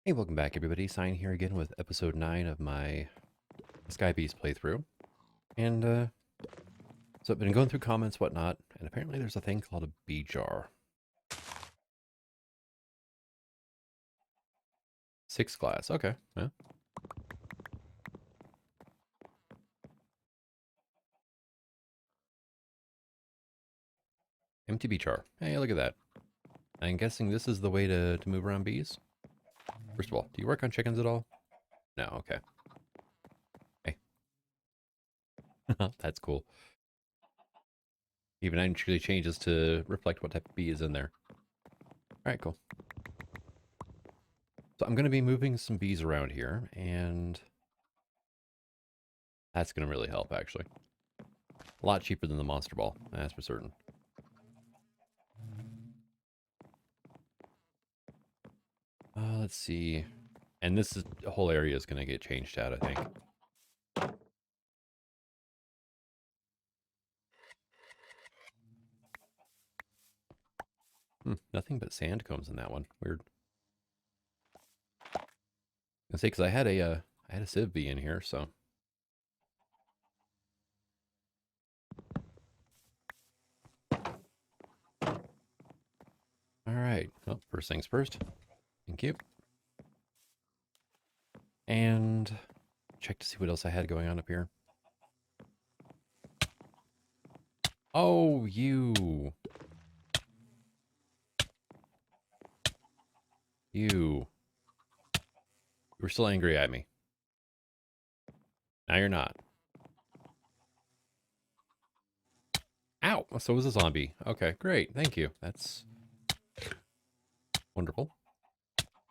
Hey, welcome back everybody. Sign here again with episode 9 of my Sky Beast playthrough. And so I've been going through comments, whatnot, and apparently there's a thing called a bee jar. 6 glass, okay. Yeah. Empty bee jar. Hey, look at that. I'm guessing this is the way to move around bees? First of all, do you work on chickens at all? No, okay. Hey. That's cool. Even actually changes to reflect what type of bee is in there. Alright, cool. So I'm going to be moving some bees around here, and that's going to really help, actually. A lot cheaper than the monster ball, that's for certain. Let's see. And the whole area is going to get changed out, I think. Nothing but sand combs in that one. Weird. I say because I had a sieve bee in here, so. All right. Well, first things first. Thank you. And check to see what else I had going on up here. Oh, you. You. You were still angry at me. Now you're not. Ow! So was a zombie. Okay, great. Thank you. That's wonderful.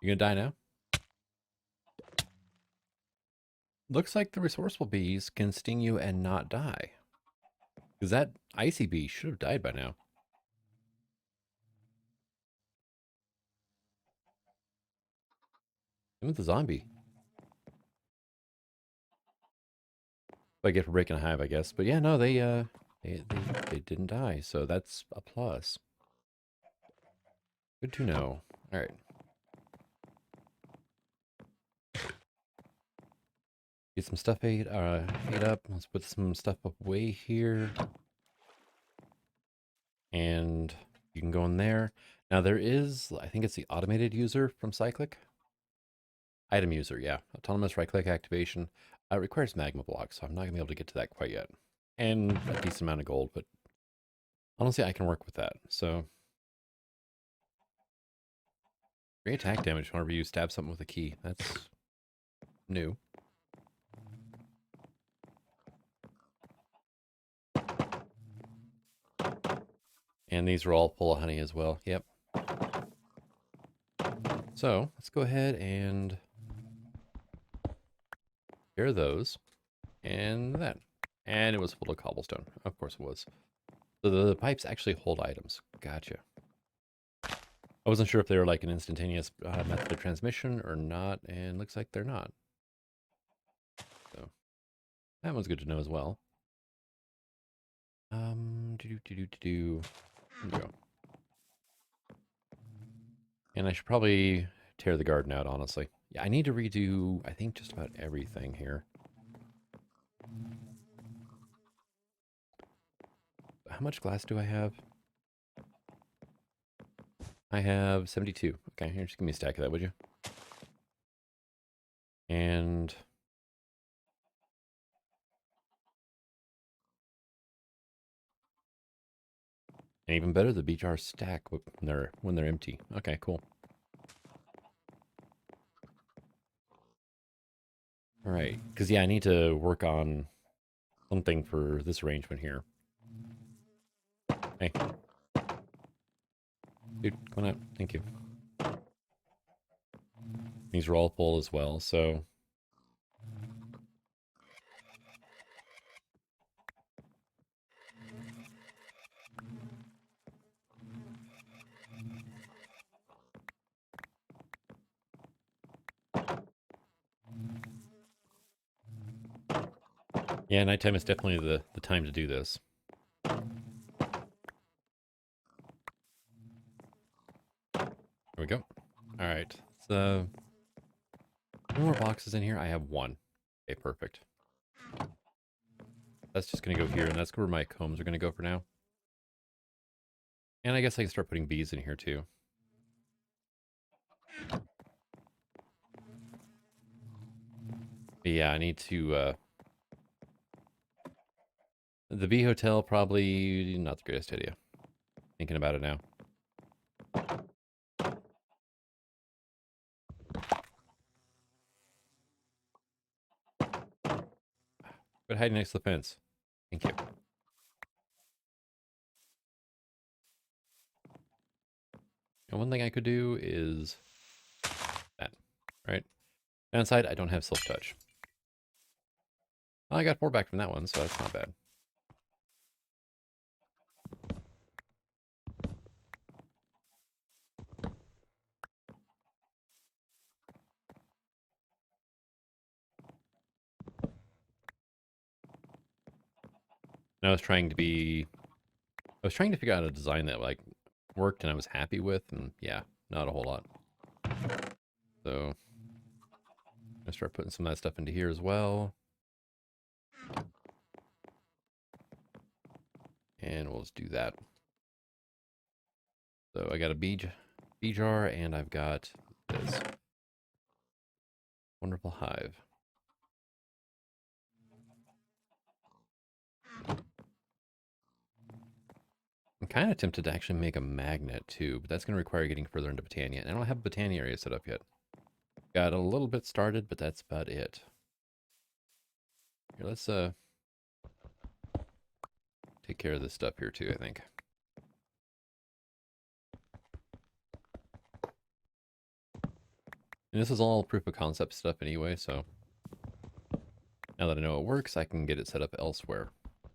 You gonna die now? Looks like the resourceful bees can sting you and not die. Because that icy bee should have died by now. And with the zombie. I get for breaking a hive, I guess. But yeah, no, they didn't die, so that's a plus. Good to know. All right. Get some stuff ate up. Let's put some stuff away here. And you can go in there. Now there is, I think it's the automated user from Cyclic. Item user, yeah. Autonomous right-click activation. It requires magma blocks, so I'm not going to be able to get to that quite yet. And a decent amount of gold, but honestly, I can work with that. So, great attack damage whenever you stab something with a key. That's new. And these are all full of honey as well. Yep. So, let's go ahead and pair those. And that. And it was full of cobblestone. Of course it was. So the pipes actually hold items. Gotcha. I wasn't sure if they were like an instantaneous method of transmission or not, and looks like they're not. So that one's good to know as well. Here we go. And I should probably tear the garden out, honestly. Yeah, I need to redo, I think, just about everything here. How much glass do I have? I have 72. Okay, here, just give me a stack of that, would you? And even better, the beach jars stack when they're empty. Okay, cool. All right, because yeah, I need to work on something for this arrangement here. Hey, dude, come on out. Thank you. These are all full as well, so yeah, nighttime is definitely the time to do this. There we go. All right, so No more boxes in here. I have one. Okay, perfect. That's just going to go here, and that's where my combs are going to go for now. And I guess I can start putting bees in here too. But yeah, I need to... the bee hotel, probably not the greatest idea. Thinking about it now. But hiding next to the fence. Thank you. And one thing I could do is that, right? Downside, I don't have silk touch. Well, I got 4 back from that one, so that's not bad. And I was trying to figure out a design that like worked and I was happy with, and yeah, not a whole lot. So I start putting some of that stuff into here as well. And we'll just do that. So I got a bee jar, and I've got this wonderful hive. I'm kind of tempted to actually make a magnet too, but that's going to require getting further into Botania. And I don't have a Botania area set up yet. Got a little bit started, but that's about it. Here, let's take care of this stuff here too, I think. And this is all proof of concept stuff anyway, so now that I know it works, I can get it set up elsewhere.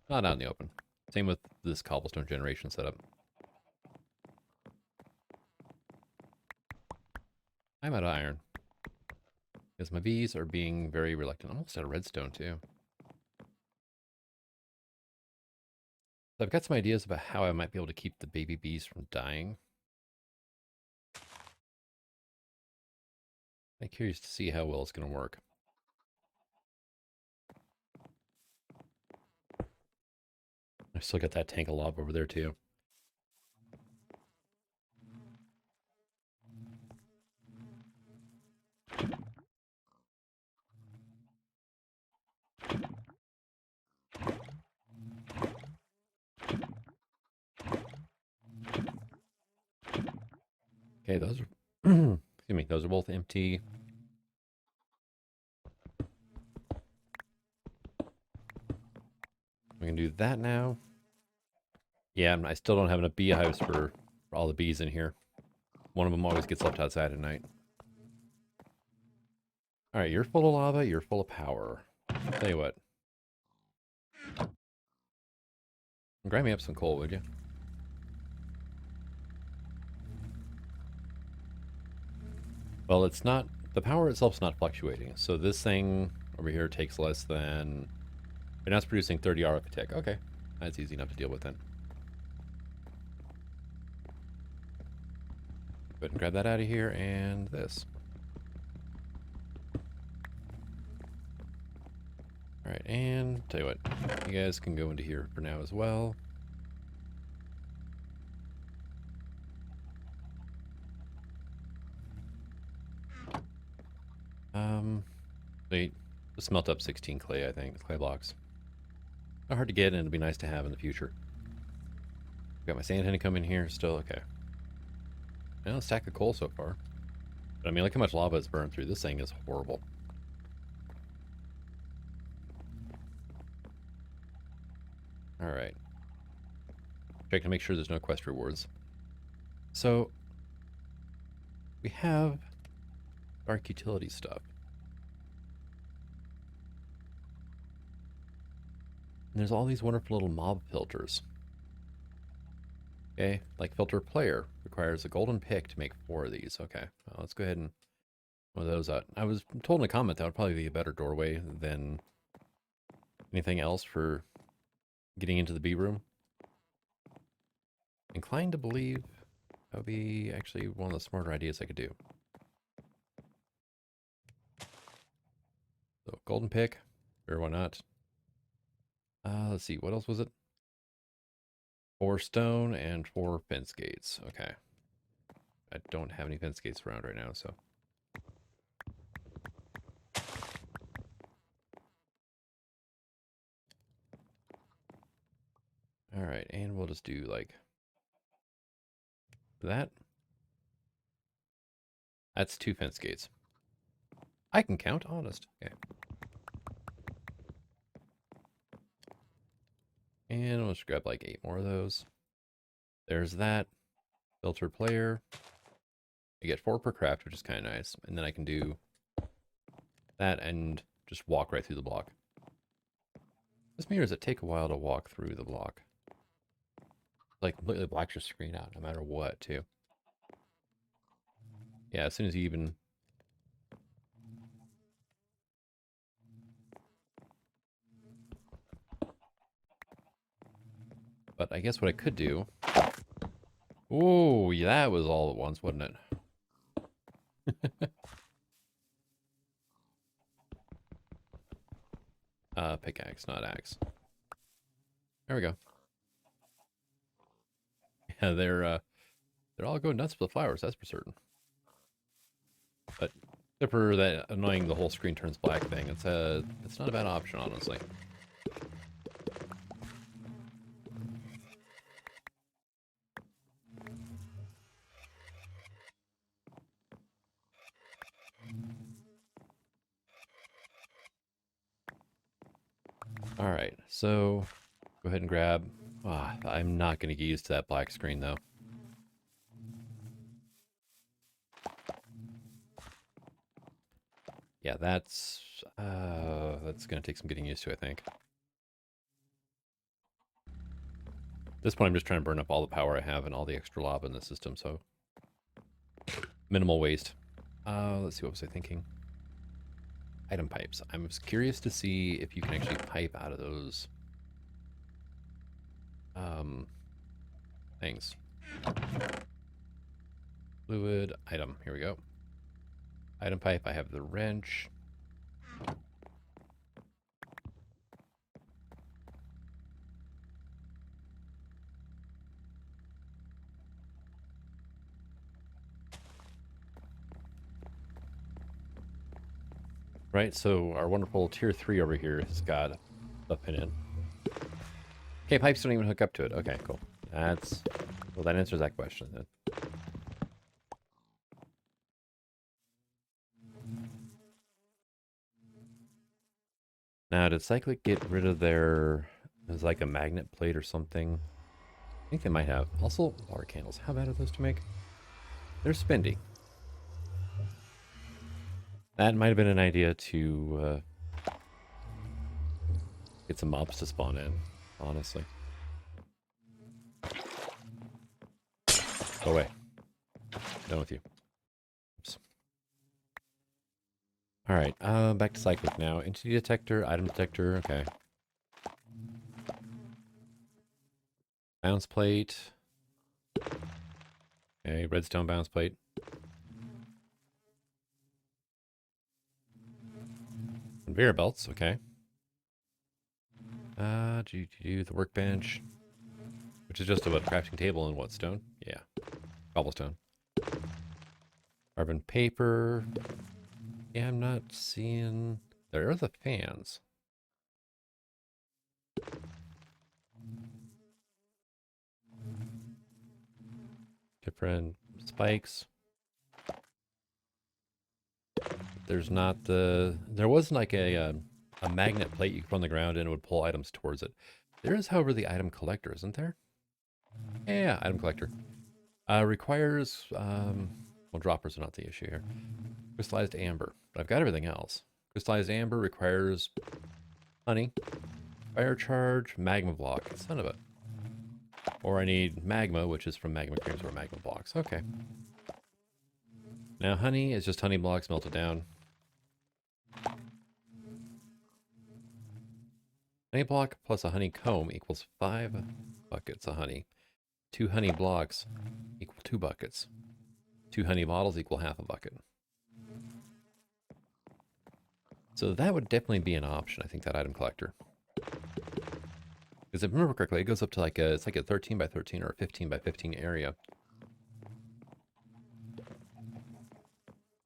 Not out in the open. Same with this cobblestone generation setup. I'm out of iron. Because my bees are being very reluctant. I'm almost out of redstone too. So I've got some ideas about how I might be able to keep the baby bees from dying. I'm curious to see how well it's going to work. I still got that tank of lava over there too. Okay, those are excuse me, those are both empty. We can do that now. Yeah, I still don't have enough beehives for all the bees in here. One of them always gets left outside at night. All right, you're full of lava, you're full of power. Tell you what. Grab me up some coal, would you? Well, it's not, the power itself's not fluctuating. So this thing over here takes less than, and now it's producing 30 RF a tick. Okay, that's easy enough to deal with then. Go ahead and grab that out of here, and this. All right, and tell you what, you guys can go into here for now as well. Wait, just smelt up 16 clay, I think, clay blocks. Not hard to get, and it'll be nice to have in the future. Got my sand honeycomb in here still, okay. Well, a stack of coal so far. But I mean, look how much lava it's burned through. This thing is horrible. All right. Check to make sure there's no quest rewards. So, we have dark utility stuff. And there's all these wonderful little mob filters. Okay, like filter player requires a golden pick to make 4 of these. Okay, well, let's go ahead and one of those out. I was told in a comment that would probably be a better doorway than anything else for getting into the bee room. Inclined to believe that would be actually one of the smarter ideas I could do. So golden pick, or why not? Let's see, what else was it? 4 stone and 4 fence gates. Okay. I don't have any fence gates around right now, so. All right, and we'll just do like that. That's 2 fence gates. I can count, honest. Okay. And we'll just grab like 8 more of those. There's that. Filter player. I get 4 per craft, which is kind of nice. And then I can do that and just walk right through the block. This mirror, does it take a while to walk through the block? Like completely blacks your screen out no matter what, too. Yeah, as soon as you even... But I guess what I could do... Oh, yeah, that was all at once, wasn't it? Pickaxe, not axe. There we go. Yeah, they're all going nuts for the flowers, that's for certain. But except for that annoying the whole screen turns black thing, it's not a bad option, honestly. All right, so go ahead and grab. I'm not going to get used to that black screen though. Yeah, that's going to take some getting used to, I think. At this point, I'm just trying to burn up all the power I have and all the extra lava in the system, so minimal waste. Let's see, what was I thinking? Item pipes. I'm curious to see if you can actually pipe out of those things. Fluid item. Here we go. Item pipe. I have the wrench. Right, so our wonderful tier 3 over here has got a pin in. Okay, pipes don't even hook up to it. Okay, cool. Well, that answers that question then. Now, did Cyclic get rid of there's like a magnet plate or something? I think they might have. Also, water candles. How bad are those to make? They're spendy. That might have been an idea to get some mobs to spawn in, honestly. Go away. Done with you. Oops. Alright, back to Cyclic now. Entity detector, item detector, okay. Bounce plate. Okay, redstone bounce plate. Conveyor belts, okay. The workbench, which is just about crafting table and what, stone? Yeah, cobblestone. Carbon paper. Yeah, I'm not seeing... There are the fans. Different spikes. There's not the... There was like a magnet plate you could put on the ground and it would pull items towards it. There is, however, the item collector, isn't there? Yeah, item collector. Requires... well, droppers are not the issue here. Crystallized amber. But I've got everything else. Crystallized amber requires honey, fire charge, magma block. Son of a... Or I need magma, which is from magma creams or magma blocks. Okay. Now honey is just honey blocks melted down. Honey block plus a honeycomb equals 5 buckets of honey. 2 honey blocks equal 2 buckets. 2 honey bottles equal half a bucket. So that would definitely be an option, I think, that item collector. Because if I remember correctly, it goes up to like a, it's like a 13 by 13 or a 15 by 15 area.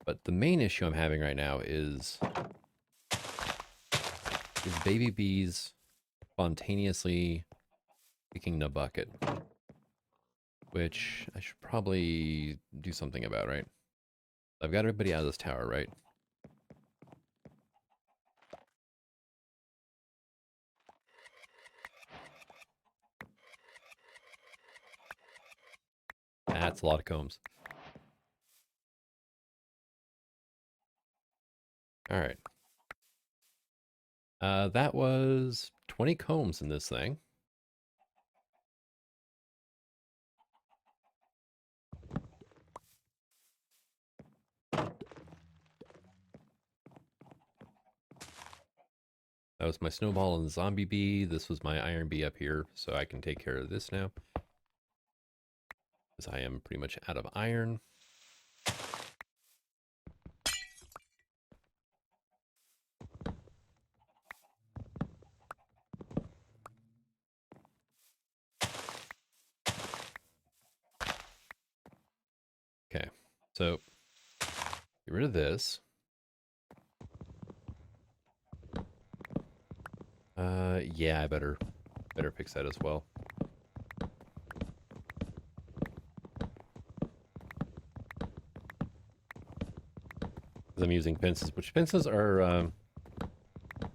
But the main issue I'm having right now is baby bees spontaneously picking the bucket. Which I should probably do something about, right? I've got everybody out of this tower, right? That's a lot of combs. All right. That was 20 combs in this thing. That was my snowball and zombie bee. This was my iron bee up here, so I can take care of this now. Because I am pretty much out of iron. Okay, so get rid of this. Yeah, I better fix that as well. Because I'm using fences, which fences are,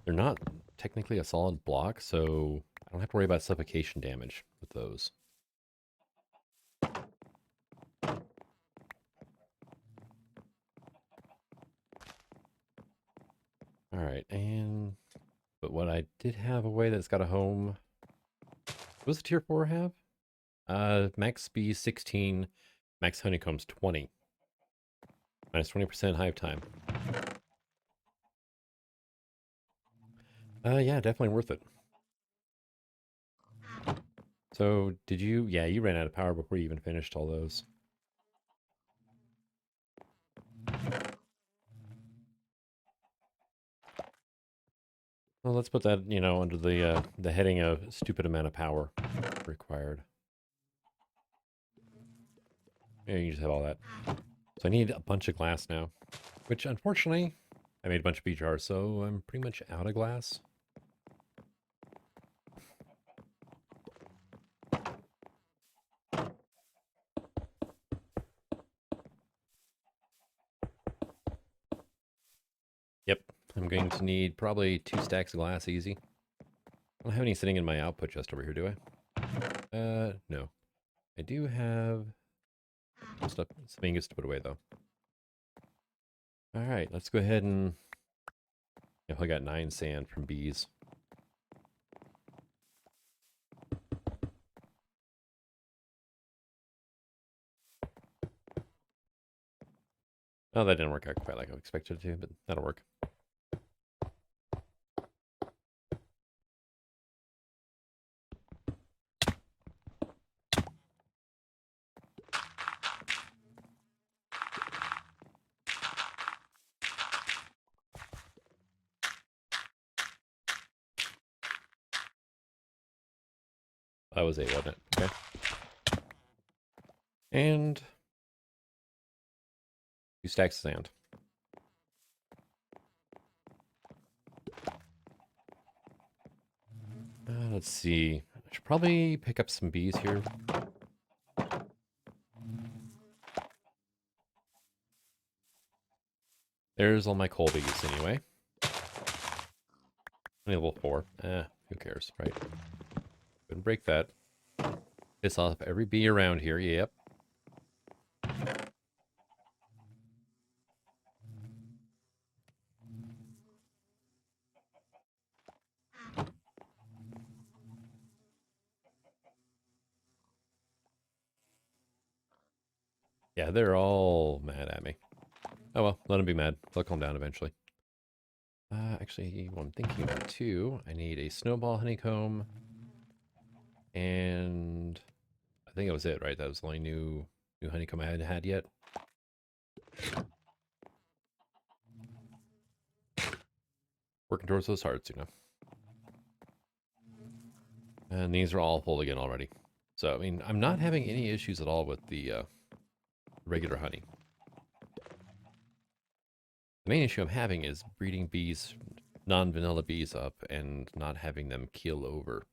they're not technically a solid block, so I don't have to worry about suffocation damage with those. All right, but what I did have a way that's got a home. What does a tier 4 have? Max speed 16, max honeycombs 20. Minus 20% hive time. Yeah, definitely worth it. So, did you... Yeah, you ran out of power before you even finished all those. Well, let's put that, you know, under the heading of stupid amount of power required. Yeah, you just have all that. So I need a bunch of glass now, which unfortunately, I made a bunch of bee jars, so I'm pretty much out of glass. Yep, I'm going to need probably 2 stacks of glass easy. I don't have any sitting in my output chest over here, do I? No. I do have stuff, some ingots to put away, though. All right, let's go ahead and... Yeah, I got 9 sand from bees. Oh, that didn't work out quite like I expected it to, but that'll work. That was 8, wasn't it? Okay. And 2 stacks of sand. Let's see. I should probably pick up some bees here. There's all my coal bees anyway. Only level 4. Who cares, right? Couldn't break that. Piss off every bee around here. Yep. Yeah, they're all mad at me. Oh well, let them be mad. They'll calm down eventually. Actually, what I'm thinking about too, I need a snowball honeycomb. And I think that was it, right? That was the only new honeycomb I hadn't had yet. Working towards those hearts, you know. And these are all full again already. So, I mean, I'm not having any issues at all with the regular honey. The main issue I'm having is breeding bees, non-vanilla bees up and not having them keel over.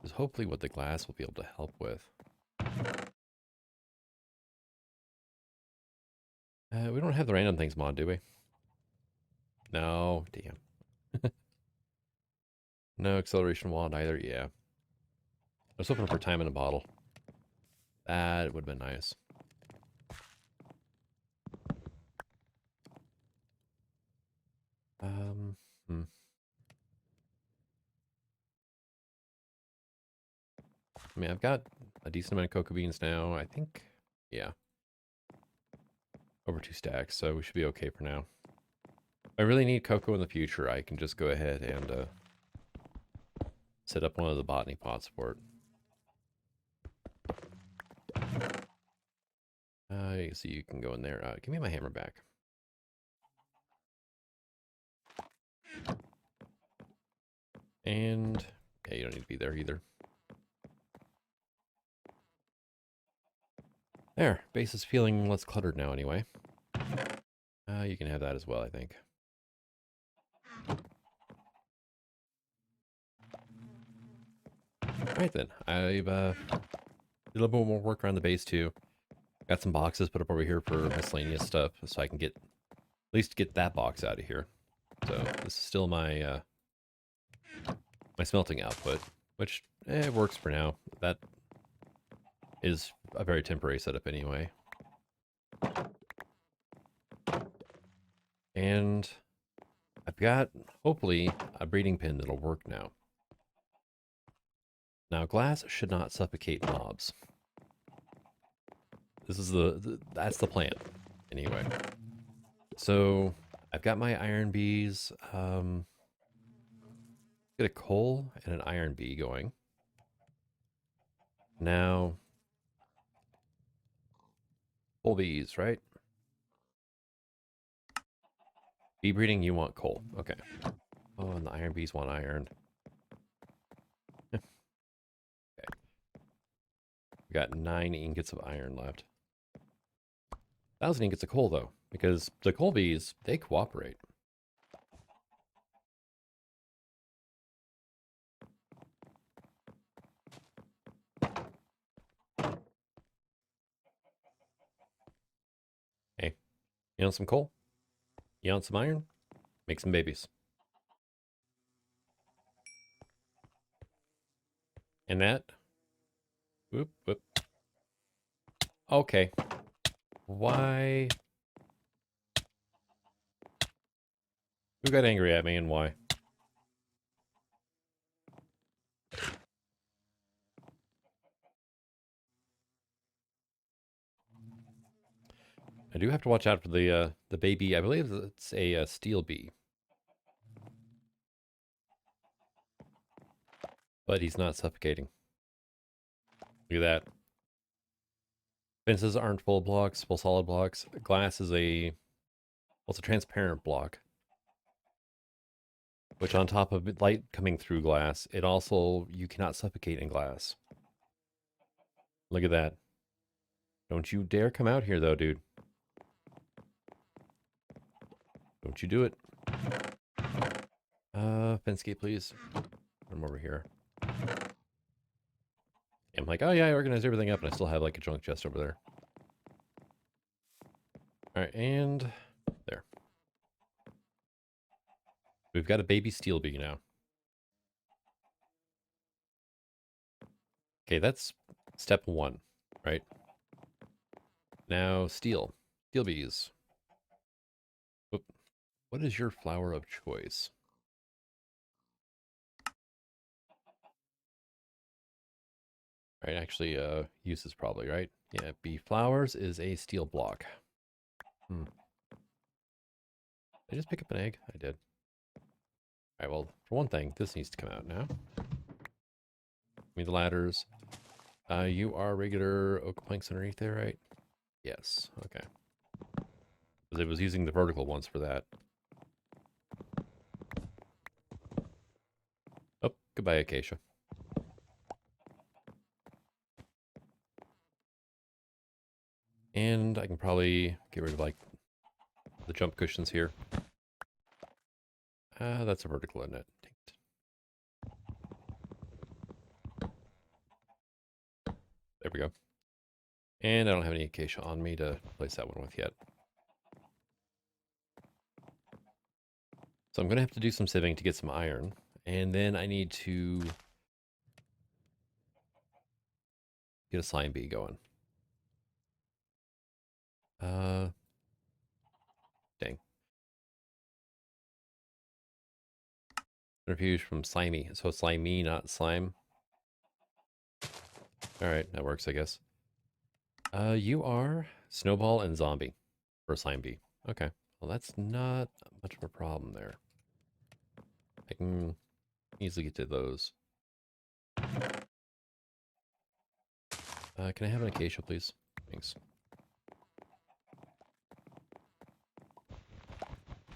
Is hopefully what the glass will be able to help with. We don't have the random things mod, do we? No, damn. No acceleration wand either, yeah. I was hoping for time in a bottle. That would have been nice. Hmm. I mean, I've got a decent amount of cocoa beans now. I think, yeah. Over 2 stacks, so we should be okay for now. If I really need cocoa in the future, I can just go ahead and set up one of the botany pots for it. So you can go in there. Give me my hammer back. And, yeah, you don't need to be there either. There, base is feeling less cluttered now anyway. You can have that as well, I think. Alright then, I've did a little bit more work around the base too. Got some boxes put up over here for miscellaneous stuff, so I can at least get that box out of here. So this is still my my smelting output, which works for now. That is a very temporary setup anyway. And I've got, hopefully, a breeding pen that'll work now. Now, glass should not suffocate mobs. This is that's the plan, anyway. So, I've got my iron bees. Get a coal and an iron bee going. Now, coal bees, right? Bee breeding, you want coal. Okay. Oh, and the iron bees want iron. Okay. We got 9 ingots of iron left. 1,000 ingots of coal, though, because the coal bees, they cooperate. Hey, you want some coal? You want some iron? Make some babies. And that? Whoop, whoop. Okay. Why? Who got angry at me and why? I do have to watch out for the baby. I believe it's a steel bee. But he's not suffocating. Look at that. Fences aren't full blocks, full solid blocks. Glass is well, it's a transparent block. Which on top of light coming through glass, it also, you cannot suffocate in glass. Look at that. Don't you dare come out here though, dude. Don't you do it. Fence gate, please. I'm over here. I'm like, oh yeah, I organized everything up and I still have like a junk chest over there. Alright, and there. We've got a baby steel bee now. Okay, that's step 1, right? Now, steel. Steel bees. Oop. What is your flower of choice? Right, actually, uses probably, right? Yeah, bee flowers is a steel block. Did I just pick up an egg? I did. Alright, well, for one thing, this needs to come out now. Give me the ladders. You are regular oak planks underneath there, right? Yes, okay. Because it was using the vertical ones for that. Goodbye, Acacia. And I can probably get rid of, like, the jump cushions here. That's a vertical, isn't it? Dang it. There we go. And I don't have any acacia on me to place that one with yet. So I'm going to have to do some sieving to get some iron. And then I need to get a slime bee going. Dang. Refuge from slimy. So slimy, not slime. Alright, that works, I guess. You are snowball and zombie for a slime bee. Okay. Well, that's not much of a problem there. I can easily get to those. Can I have an acacia, please? Thanks.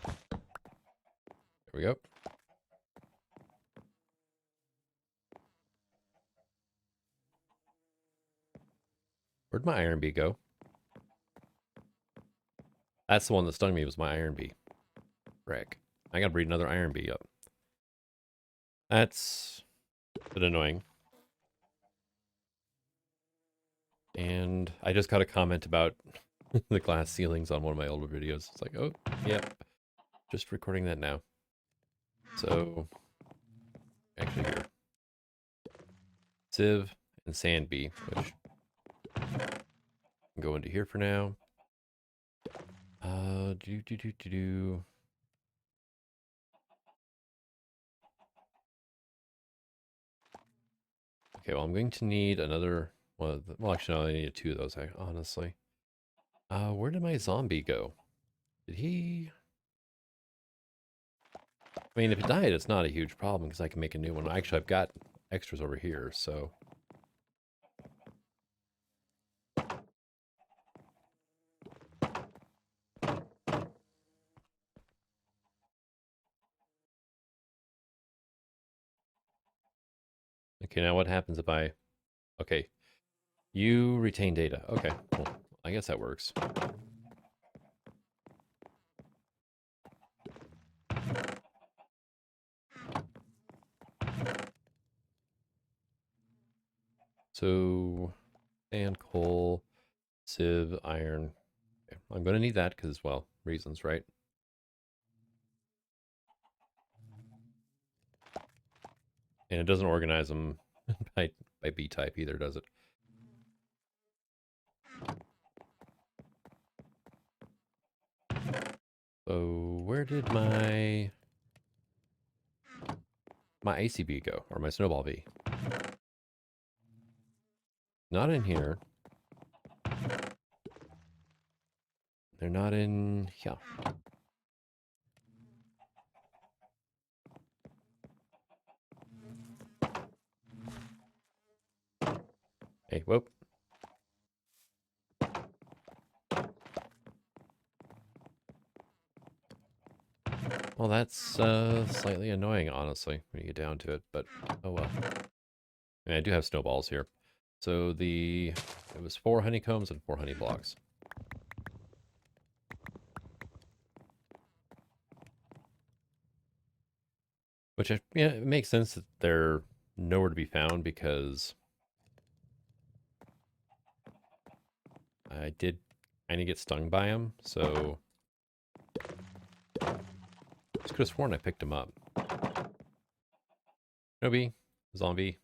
There we go. Where'd my iron bee go? That's the one that stung me, was my iron bee. Frick. I gotta breed another iron bee up. That's a bit annoying. And I just got a comment about the glass ceilings on one of my older videos. It's like, oh, yep. Just recording that now. So, actually here. Sieve and sand bee, which can go into here for now. Okay, well, I'm going to need another one of the, well, actually, no, I need two of those, honestly. Where did my zombie go? Did he... I mean, if it died, it's not a huge problem because I can make a new one. Actually, I've got extras over here, so... Okay, now what happens if I... Okay, you retain data. Okay, well, I guess that works. So, sand, coal, sieve, iron. Okay, I'm going to need that because, well, reasons, right? And it doesn't organize them by B type either, does it? So where did my ACB go? Or my snowball bee? Not in here. They're not in here. Hey, whoop. Well, that's slightly annoying, honestly, when you get down to it, but oh well. And I do have snowballs here. So it was 4 honeycombs and 4 honey blocks. Which, yeah, it makes sense that they're nowhere to be found because I did kind of get stung by them, so just could have sworn I picked them up. No bee, zombie.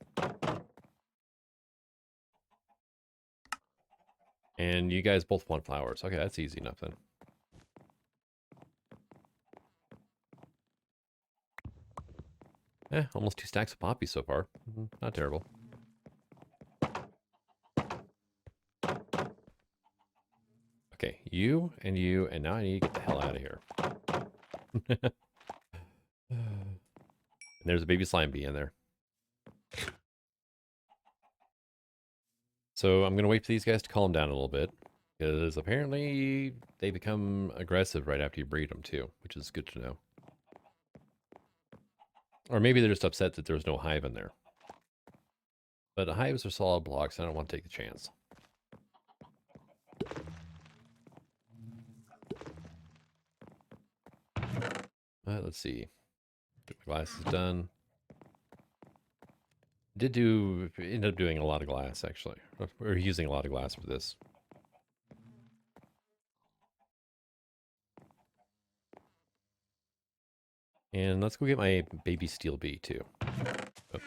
And you guys both want flowers. Okay, that's easy enough then. Almost 2 stacks of poppies so far. Not terrible. Okay, you, and now I need to get the hell out of here. And there's a baby slime bee in there. So I'm going to wait for these guys to calm down a little bit, because apparently they become aggressive right after you breed them too, which is good to know. Or maybe they're just upset that there's no hive in there. But hives are solid blocks. I don't want to take the chance. Let's see. Get my glasses done. Ended up doing a lot of glass, actually. We're using a lot of glass for this. And let's go get my baby steel bee, too. Oh.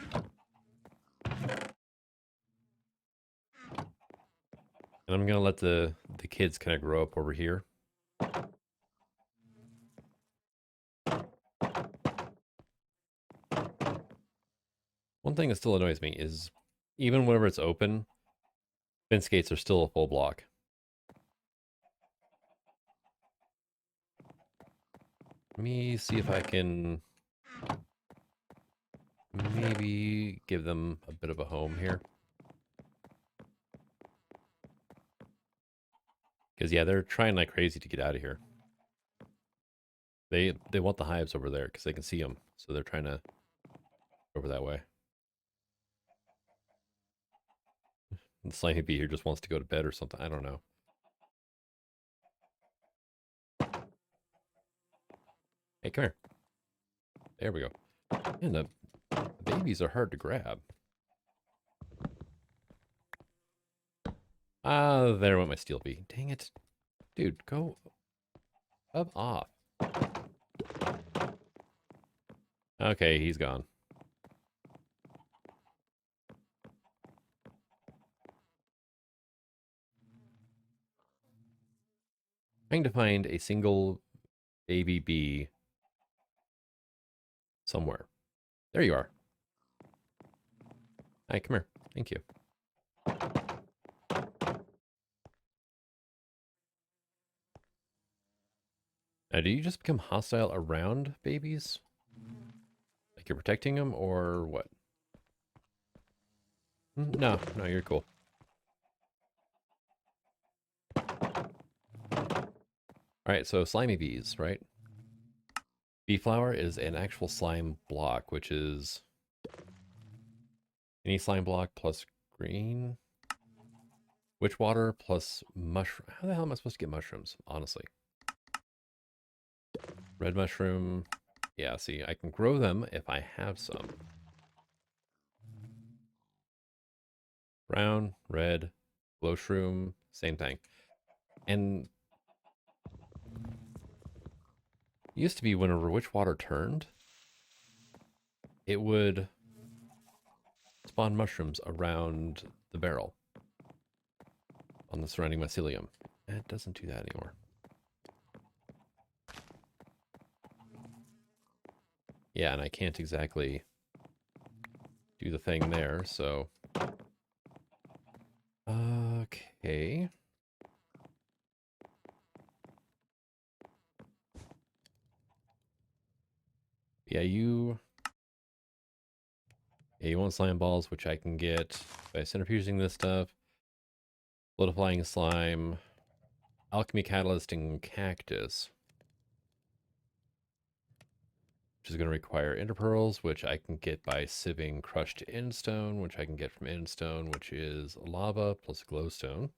And I'm going to let the kids kind of grow up over here. One thing that still annoys me is even whenever it's open, fence gates are still a full block. Let me see if I can maybe give them a bit of a home here. Because, yeah, they're trying like crazy to get out of here. They want the hives over there because they can see them. So they're trying to go over that way. The slimy bee here just wants to go to bed or something. I don't know. Hey, come here. There we go. And the babies are hard to grab. Ah, there went my steel bee. Dang it. Dude, go up off. Okay, he's gone. Trying to find a single baby bee somewhere. There you are. Hi, come here. Thank you. Now, do you just become hostile around babies? Like you're protecting them or what? No, no, you're cool. All right, so slimy bees, right? Bee flower is an actual slime block, which is any slime block plus green. Witch water plus mushroom. How the hell am I supposed to get mushrooms, honestly? Red mushroom. Yeah, see, I can grow them if I have some. Brown, red, glow shroom, same thing. And it used to be whenever witch water turned, it would spawn mushrooms around the barrel on the surrounding mycelium. It doesn't do that anymore. Yeah, and I can't exactly do the thing there, so... Okay. Yeah, you want slime balls, which I can get by centrifuging this stuff. Solidifying slime. Alchemy catalyst and cactus. Which is going to require ender pearls, which I can get by sieving crushed endstone, which I can get from endstone, which is lava plus glowstone.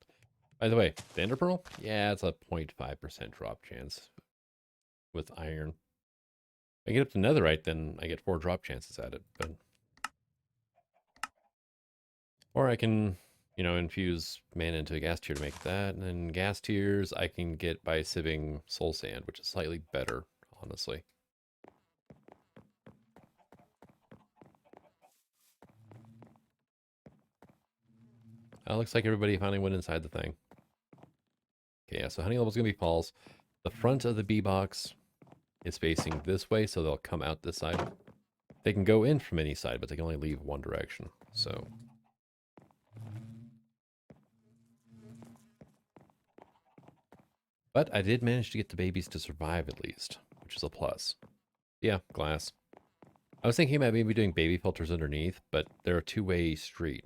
By the way, the ender pearl? Yeah, it's a 0.5% drop chance with iron. If I get up to netherite, then I get 4 drop chances at it. But or I can, infuse mana into a gas tier to make that. And then gas tiers I can get by sieving soul sand, which is slightly better, honestly. Looks like everybody finally went inside the thing. Okay, yeah, so honey level's going to be false. The front of the bee box is facing this way, so they'll come out this side. They can go in from any side, but they can only leave one direction, so... But I did manage to get the babies to survive at least, which is a plus. Yeah, glass. I was thinking about maybe doing baby filters underneath, but they're a two-way street.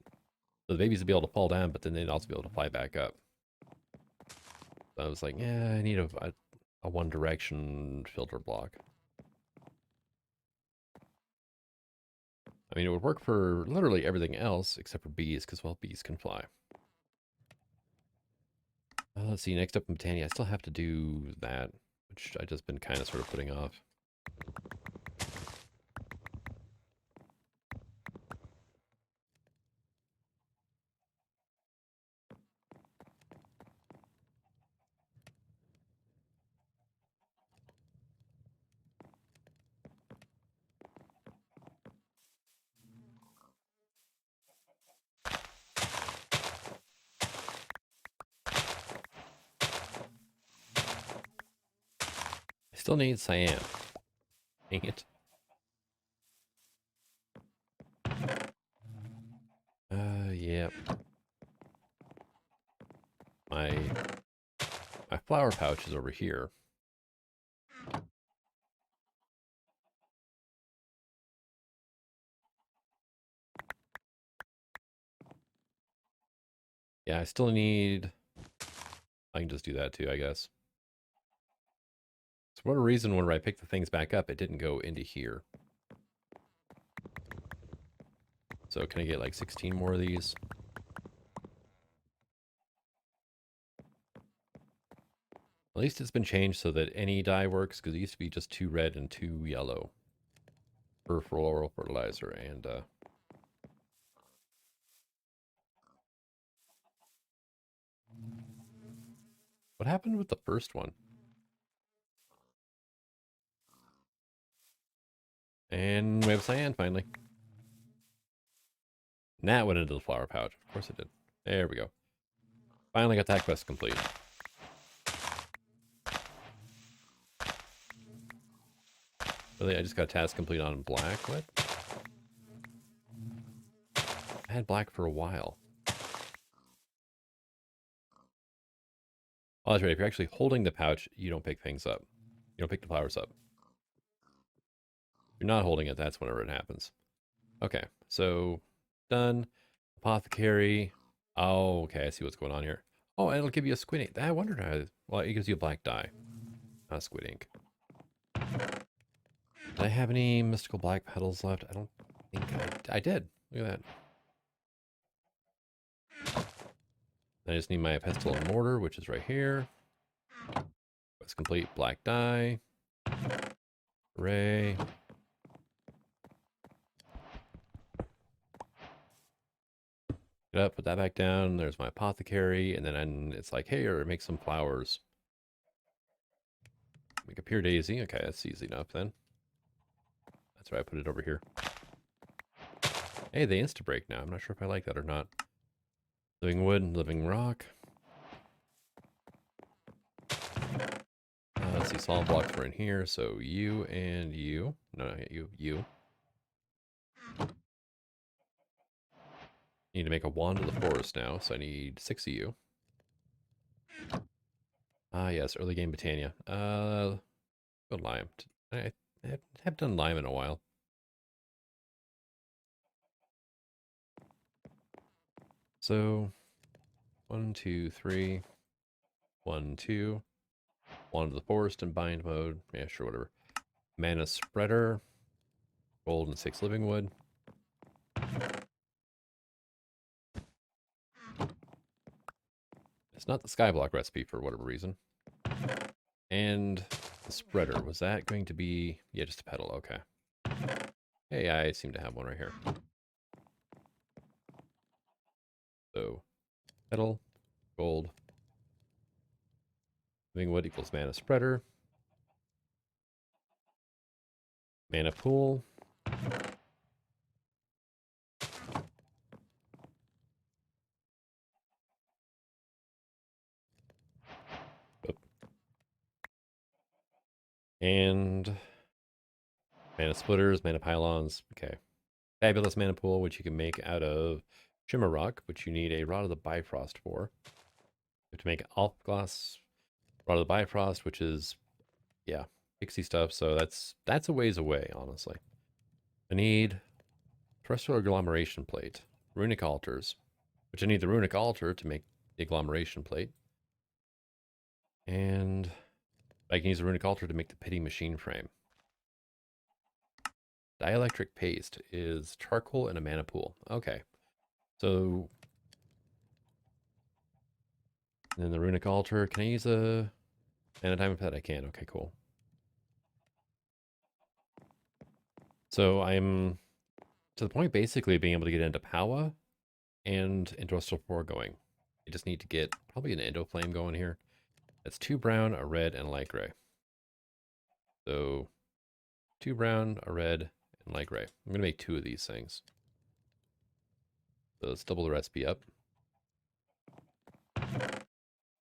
So the babies would be able to fall down, but then they'd also be able to fly back up. So I was like, yeah, I need a one-direction filter block. I mean, it would work for literally everything else except for bees, because, well, bees can fly. Let's see, next up in Botania, I still have to do that, which I've just been kind of sort of putting off. I still need cyan. Dang it. Yeah. My flower pouch is over here. Yeah, I still need... I can just do that too, I guess. So for whatever reason, whenever I pick the things back up, it didn't go into here. So can I get like 16 more of these? At least it's been changed so that any dye works, because it used to be just 2 red and 2 yellow for floral fertilizer. And what happened with the first one? And we have cyan finally. And that went into the flower pouch. Of course it did. There we go. Finally got that quest complete. Really, I just got a task complete on black. What? I had black for a while. Oh, that's right. If you're actually holding the pouch, you don't pick things up. You don't pick the flowers up. If you're not holding it, that's whenever it happens. Okay, so done. Apothecary. Oh, okay. I see what's going on here. Oh, and it'll give you a squid ink. I wondered how. Well, it gives you a black dye, not squid ink. Did I have any mystical black petals left? I don't think I did. Look at that. I just need my pestle and mortar, which is right here. Quest complete. Black dye. Hooray. Get up, put that back down. There's my apothecary, and then it's like, hey, or make some flowers. Make a pure daisy. Okay, that's easy enough then. That's why I put it over here. Hey, they insta-break now. I'm not sure if I like that or not. Living wood, living rock. Let's see, solid blocks were in here, so you and you. No, not you, you. Need to make a wand of the forest now, so I need 6 of you. Ah, yes, early game Botania. Go lime. I haven't done lime in a while. So, 1, 2, 3. 1, 2. Wand of the forest and bind mode. Yeah, sure, whatever. Mana spreader. Gold and 6 living wood. It's not the skyblock recipe for whatever reason. And the spreader, was that going to be... Yeah, just a petal, okay. Hey, I seem to have one right here. So, petal, gold, living wood equals mana spreader. Mana pool. Oop. And mana splitters, mana pylons. Okay. Fabulous mana pool, which you can make out of shimmer rock, which you need a rod of the Bifrost for. You have to make alpha glass, rod of the Bifrost, which is, yeah, pixie stuff. So that's a ways away, honestly. I need terrestrial agglomeration plate, runic altars, which I need the runic altar to make the agglomeration plate. And I can use the runic altar to make the pity machine frame. Dielectric paste is charcoal and a mana pool. Okay. So, and then the runic altar. Can I use a diamond pet? I can. Okay, cool. So I'm to the point basically of being able to get into Powa and Industrial 4 going. You just need to get probably an Endo Flame going here. That's 2 brown, a red, and a light gray. So 2 brown, a red, and light gray. I'm going to make 2 of these things. So let's double the recipe up.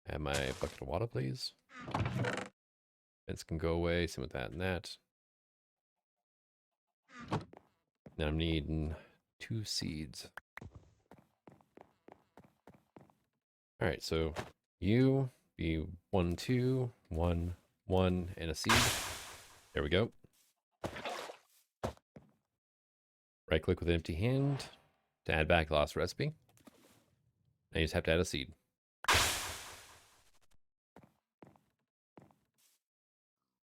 Have my bucket of water, please. Fence can go away. Same with that and that. Now I'm needing 2 seeds. All right, so you be 1, 2, 1, 1, and a seed. There we go. Right click with an empty hand to add back lost recipe. Now you just have to add a seed.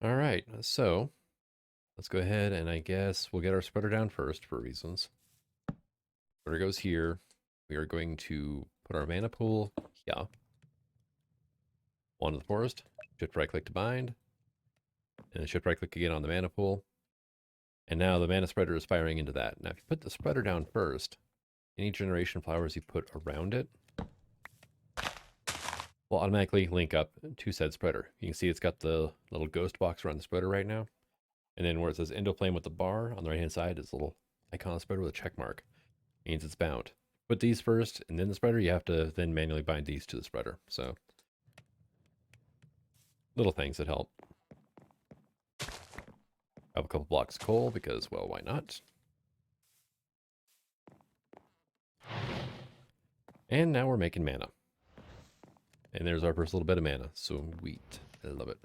All right, so let's go ahead and I guess we'll get our spreader down first for reasons. Spreader goes here. We are going to put our mana pool here. One to the forest. Shift right click to bind. And then shift right click again on the mana pool. And now the mana spreader is firing into that. Now if you put the spreader down first, any generation flowers you put around it will automatically link up to said spreader. You can see it's got the little ghost box around the spreader right now. And then where it says Endo Flame with the bar on the right hand side is a little icon of spreader with a check mark. It means it's bound. Put these first and then the spreader. You have to then manually bind these to the spreader. So little things that help. I have a couple blocks of coal because, well, why not? And now we're making mana. And there's our first little bit of mana. Sweet. I love it.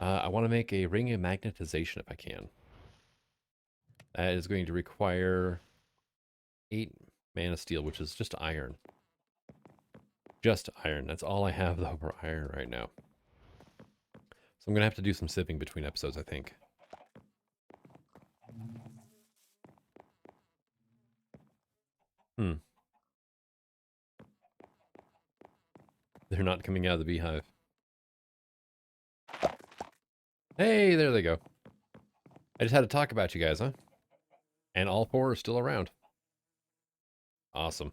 I want to make a ring of magnetization if I can. That is going to require 8 mana steel, which is just iron. Just iron. That's all I have though for iron right now. So I'm going to have to do some sipping between episodes, I think. They're not coming out of the beehive. Hey, there they go. I just had to talk about you guys, huh? And all 4 are still around. Awesome.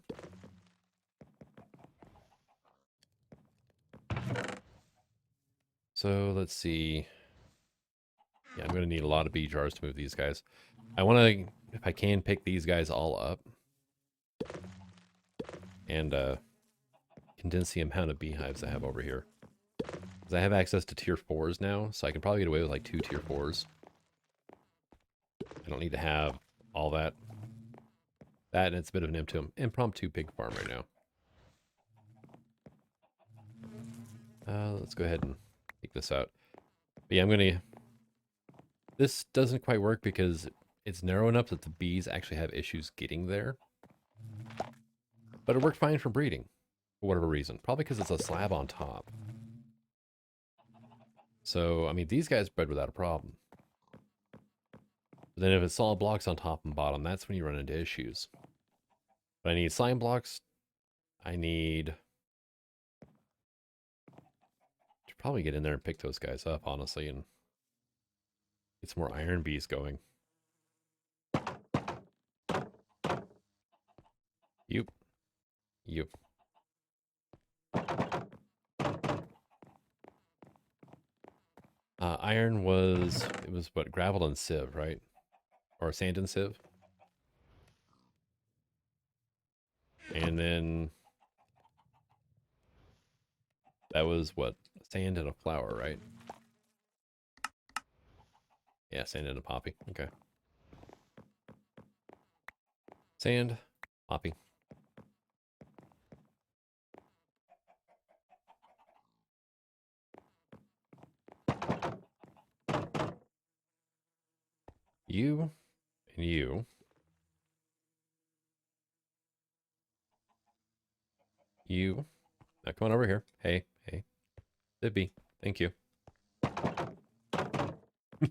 So let's see. Yeah, I'm going to need a lot of bee jars to move these guys. I want to, if I can, pick these guys all up. And condense the amount of beehives I have over here. Because I have access to tier 4s now, so I can probably get away with like 2 tier 4s. I don't need to have all that. That and it's a bit of an impromptu pig farm right now. Let's go ahead and take this out. But yeah, I'm going to... This doesn't quite work because it's narrow enough that the bees actually have issues getting there. But it worked fine for breeding, for whatever reason. Probably because it's a slab on top. So, I mean, these guys bred without a problem. But then if it's solid blocks on top and bottom, that's when you run into issues. But I need slime blocks. I need... Should probably get in there and pick those guys up, honestly, and get some more iron bees going. Yep. Yep. Iron was, it was what, gravel and sieve, right? Or sand and sieve. And then that was what, sand and a flower, right? Yeah, sand and a poppy. Okay. Sand, poppy. You and you. You. Now come on over here. Hey, hey. Zibby. Thank you.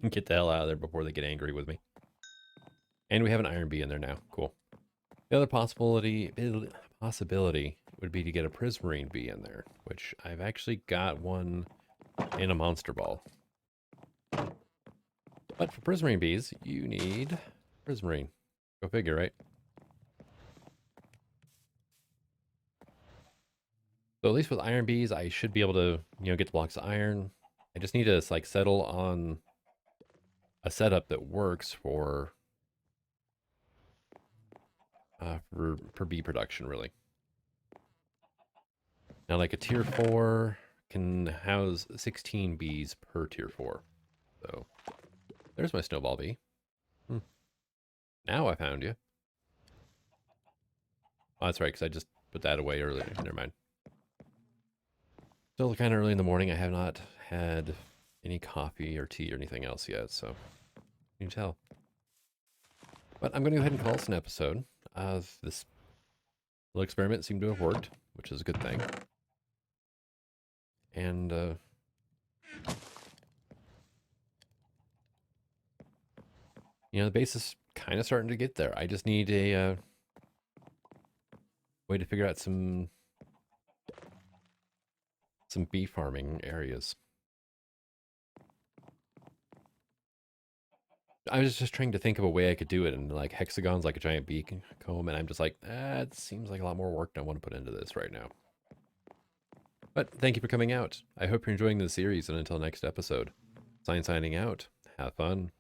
Get the hell out of there before they get angry with me. And we have an iron bee in there now. Cool. The other possibility would be to get a prismarine bee in there, which I've actually got one in a monster ball. But for prismarine bees, you need prismarine. Go figure, right? So at least with iron bees, I should be able to, get the blocks of iron. I just need to like settle on a setup that works for bee production, really. Now, like a tier 4 can house 16 bees per tier 4. So there's my snowball bee. Now I found you. Oh, that's right, because I just put that away earlier. Never mind. Still kind of early in the morning. I have not had any coffee or tea or anything else yet, so you can tell. But I'm going to go ahead and call this an episode. This little experiment seemed to have worked, which is a good thing. And the base is kind of starting to get there. I just need a way to figure out some bee farming areas. I was just trying to think of a way I could do it in like hexagons, like a giant bee comb, and I'm just like, it seems like a lot more work than I want to put into this right now. But thank you for coming out. I hope you're enjoying the series, and until next episode, signing out. Have fun.